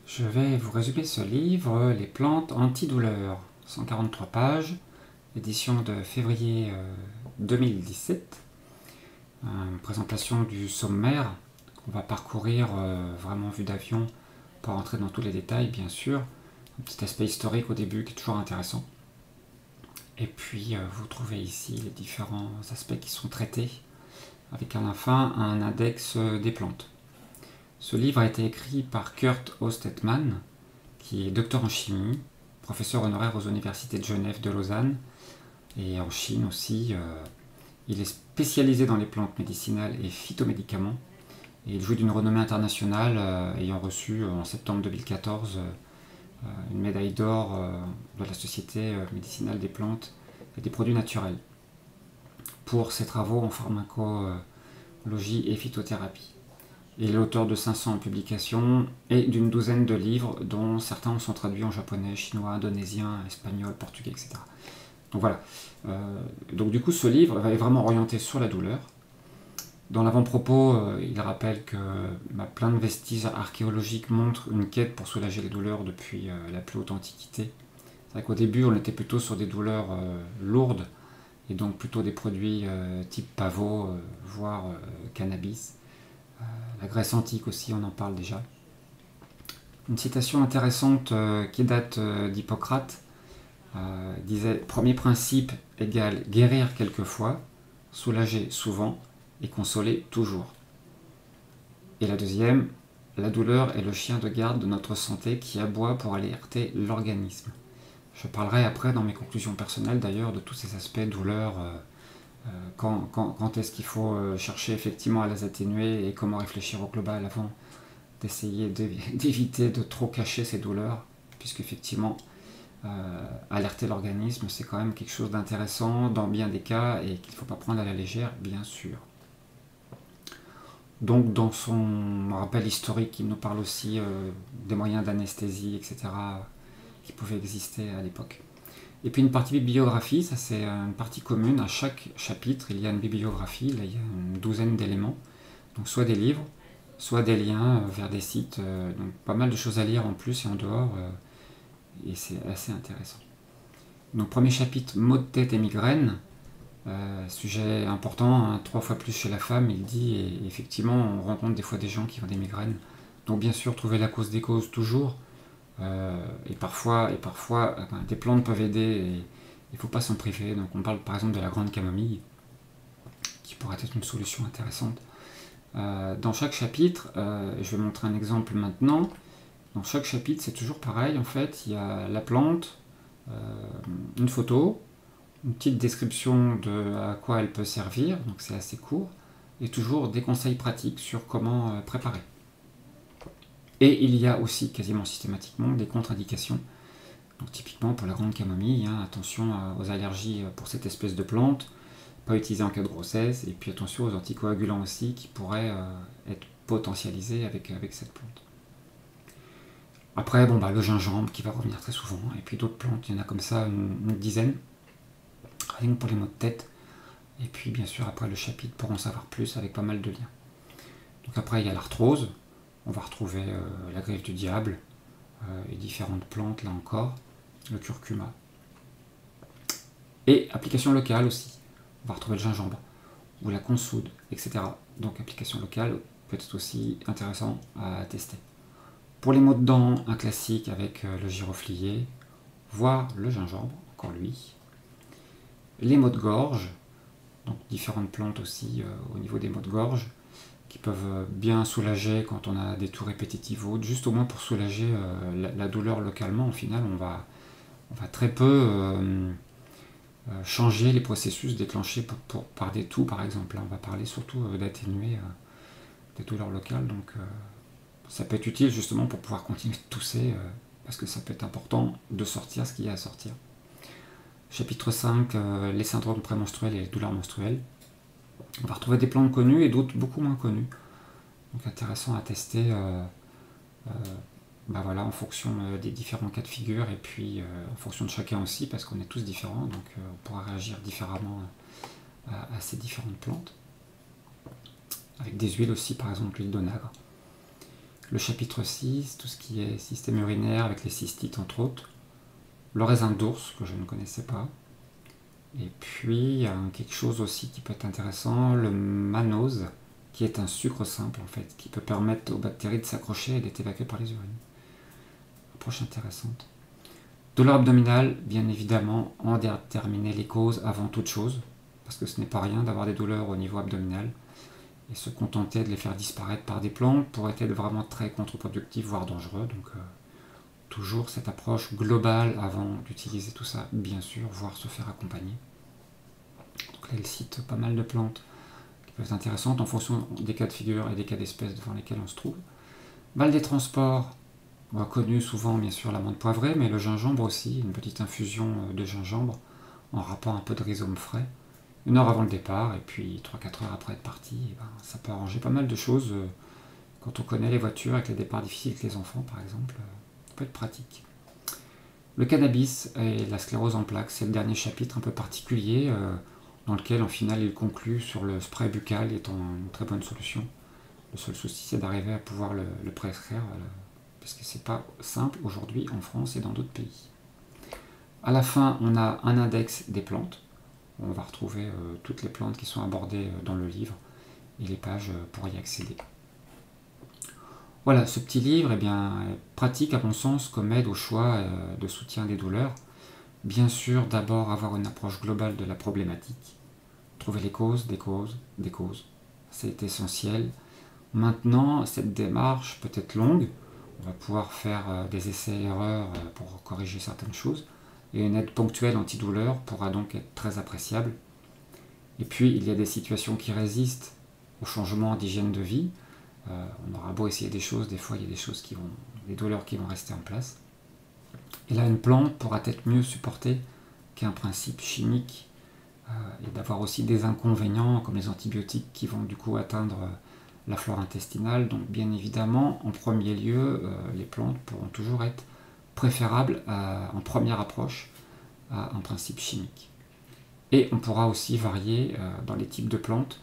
Je vais vous résumer ce livre, Les plantes antidouleurs, 143 pages, édition de février 2017. Une présentation du sommaire qu'on va parcourir vraiment vue d'avion, pas rentrer dans tous les détails bien sûr. Un petit aspect historique au début qui est toujours intéressant. Et puis vous trouvez ici les différents aspects qui sont traités, avec à la fin un index des plantes. Ce livre a été écrit par Kurt Ostetman, qui est docteur en chimie, professeur honoraire aux universités de Genève, de Lausanne, et en Chine aussi. Il est spécialisé dans les plantes médicinales et phytomédicaments, et il jouit d'une renommée internationale, ayant reçu en septembre 2014 une médaille d'or de la Société médicinale des plantes et des produits naturels, pour ses travaux en pharmacologie et phytothérapie. Il est l'auteur de 500 publications et d'une douzaine de livres, dont certains sont traduits en japonais, chinois, indonésien, espagnol, portugais, etc. Donc voilà. Donc du coup, ce livre est vraiment orienté sur la douleur. Dans l'avant-propos, il rappelle que plein de vestiges archéologiques montrent une quête pour soulager les douleurs depuis la plus haute antiquité. C'est vrai qu'au début, on était plutôt sur des douleurs lourdes, et donc plutôt des produits type pavot, voire cannabis. La Grèce antique aussi, on en parle déjà. Une citation intéressante qui date d'Hippocrate disait « Premier principe égale guérir quelquefois, soulager souvent et consoler toujours. » Et la deuxième, « La douleur est le chien de garde de notre santé qui aboie pour alerter l'organisme. » Je parlerai après dans mes conclusions personnelles d'ailleurs de tous ces aspects douleur, quand est-ce qu'il faut chercher effectivement à les atténuer et comment réfléchir au global avant d'essayer d'éviter de trop cacher ces douleurs, puisque effectivement alerter l'organisme c'est quand même quelque chose d'intéressant dans bien des cas et qu'il ne faut pas prendre à la légère, bien sûr. Donc dans son rappel historique, il nous parle aussi des moyens d'anesthésie, etc., qui pouvaient exister à l'époque. Et puis une partie bibliographie, ça c'est une partie commune, à chaque chapitre il y a une bibliographie, là il y a une douzaine d'éléments, donc soit des livres, soit des liens vers des sites, donc pas mal de choses à lire en plus et en dehors, et c'est assez intéressant. Donc premier chapitre, maux de tête et migraines, sujet important, hein, 3 fois plus chez la femme, il dit, et effectivement on rencontre des fois des gens qui ont des migraines, donc bien sûr trouver la cause des causes toujours, et parfois des plantes peuvent aider et il ne faut pas s'en priver. Donc on parle par exemple de la grande camomille qui pourrait être une solution intéressante. Dans chaque chapitre, je vais montrer un exemple maintenant, dans chaque chapitre c'est toujours pareil en fait, il y a la plante, une photo, une petite description de à quoi elle peut servir, donc c'est assez court, et toujours des conseils pratiques sur comment préparer. Et il y a aussi quasiment systématiquement des contre-indications. Donc typiquement pour la grande camomille, hein, attention aux allergies pour cette espèce de plante, pas utilisée en cas de grossesse, et puis attention aux anticoagulants aussi qui pourraient être potentialisés avec cette plante. Après, le gingembre qui va revenir très souvent, et puis d'autres plantes, il y en a comme ça une dizaine, rien que pour les maux de tête. Et puis bien sûr après le chapitre pour en savoir plus avec pas mal de liens. Donc après il y a l'arthrose. On va retrouver la greffe du diable et différentes plantes, là encore, le curcuma. Et application locale aussi. On va retrouver le gingembre ou la consoude, etc. Donc application locale peut être aussi intéressant à tester. Pour les maux de dents, un classique avec le giroflier, voire le gingembre, encore lui. Les maux de gorge, donc différentes plantes aussi au niveau des maux de gorge, qui peuvent bien soulager quand on a des toux répétitifs ou autres, juste au moins pour soulager la douleur localement. Au final, on va très peu changer les processus déclenchés par des toux, par exemple. Là, on va parler surtout d'atténuer des douleurs locales, donc ça peut être utile justement pour pouvoir continuer de tousser, parce que ça peut être important de sortir ce qu'il y a à sortir. Chapitre 5, les syndromes prémenstruels et les douleurs menstruelles. On va retrouver des plantes connues et d'autres beaucoup moins connues. Donc intéressant à tester en fonction des différents cas de figure et puis en fonction de chacun aussi, parce qu'on est tous différents, donc on pourra réagir différemment à ces différentes plantes. Avec des huiles aussi, par exemple l'huile d'onagre. Le chapitre 6, tout ce qui est système urinaire avec les cystites entre autres. Le raisin d'ours que je ne connaissais pas. Et puis quelque chose aussi qui peut être intéressant, le mannose, qui est un sucre simple en fait, qui peut permettre aux bactéries de s'accrocher et d'être évacuées par les urines. Approche intéressante. Douleur abdominale, bien évidemment, en déterminer les causes avant toute chose, parce que ce n'est pas rien d'avoir des douleurs au niveau abdominal, et se contenter de les faire disparaître par des plantes pourrait être vraiment très contre-productif, voire dangereux. Donc toujours cette approche globale avant d'utiliser tout ça, bien sûr, voire se faire accompagner. Donc là, il cite pas mal de plantes qui peuvent être intéressantes en fonction des cas de figure et des cas d'espèces devant lesquels on se trouve. Mal des transports, on a connu souvent bien sûr l'amande poivrée, mais le gingembre aussi, une petite infusion de gingembre en râpant un peu de rhizome frais, 1 heure avant le départ, et puis 3-4 heures après être parti, et ben, ça peut arranger pas mal de choses quand on connaît les voitures avec les départs difficiles avec les enfants par exemple, ça peut être pratique. Le cannabis et la sclérose en plaques, c'est le dernier chapitre un peu particulier dans lequel en final il conclut sur le spray buccal étant une très bonne solution. Le seul souci c'est d'arriver à pouvoir le prescrire parce que c'est pas simple aujourd'hui en France et dans d'autres pays. À la fin, on a un index des plantes. On va retrouver toutes les plantes qui sont abordées dans le livre et les pages pour y accéder. Voilà, ce petit livre est pratique à mon sens comme aide au choix de soutien des douleurs. Bien sûr, d'abord avoir une approche globale de la problématique. Trouver les causes, des causes, des causes. C'est essentiel. Maintenant, cette démarche peut être longue. On va pouvoir faire des essais-erreurs pour corriger certaines choses. Et une aide ponctuelle antidouleur pourra donc être très appréciable. Et puis, il y a des situations qui résistent au changement d'hygiène de vie. On aura beau essayer des choses, des fois il y a des douleurs qui vont rester en place. Et là, une plante pourra être mieux supportée qu'un principe chimique et d'avoir aussi des inconvénients comme les antibiotiques qui vont du coup atteindre la flore intestinale. Donc bien évidemment, en premier lieu, les plantes pourront toujours être préférables en première approche à un principe chimique. Et on pourra aussi varier dans les types de plantes,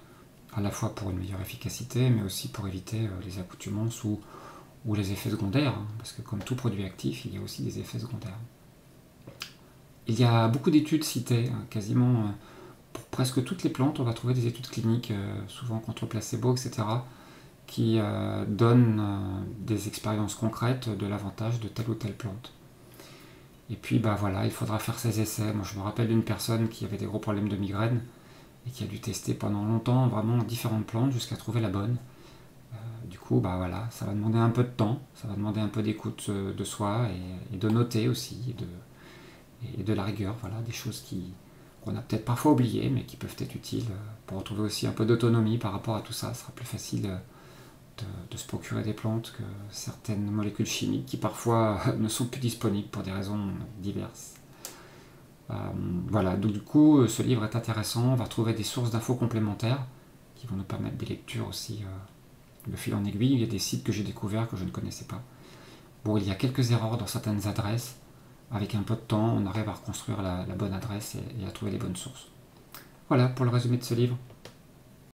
à la fois pour une meilleure efficacité, mais aussi pour éviter les accoutumances ou les effets secondaires, parce que comme tout produit actif, il y a aussi des effets secondaires. Il y a beaucoup d'études citées, quasiment pour presque toutes les plantes, on va trouver des études cliniques, souvent contre placebo, etc., qui donnent des expériences concrètes de l'avantage de telle ou telle plante. Et puis voilà, il faudra faire ses essais. Moi je me rappelle d'une personne qui avait des gros problèmes de migraine et qui a dû tester pendant longtemps vraiment différentes plantes jusqu'à trouver la bonne. Du coup, voilà, ça va demander un peu de temps, ça va demander un peu d'écoute de soi et de noter aussi, et de la rigueur, voilà, des choses qu'on a peut-être parfois oubliées, mais qui peuvent être utiles pour retrouver aussi un peu d'autonomie par rapport à tout ça. Ce sera plus facile de se procurer des plantes que certaines molécules chimiques qui parfois ne sont plus disponibles pour des raisons diverses. Voilà, donc du coup, ce livre est intéressant, on va retrouver des sources d'infos complémentaires qui vont nous permettre des lectures aussi de fil en aiguille. Il y a des sites que j'ai découverts que je ne connaissais pas. Bon, il y a quelques erreurs dans certaines adresses. Avec un peu de temps, on arrive à reconstruire la bonne adresse et à trouver les bonnes sources. Voilà pour le résumé de ce livre.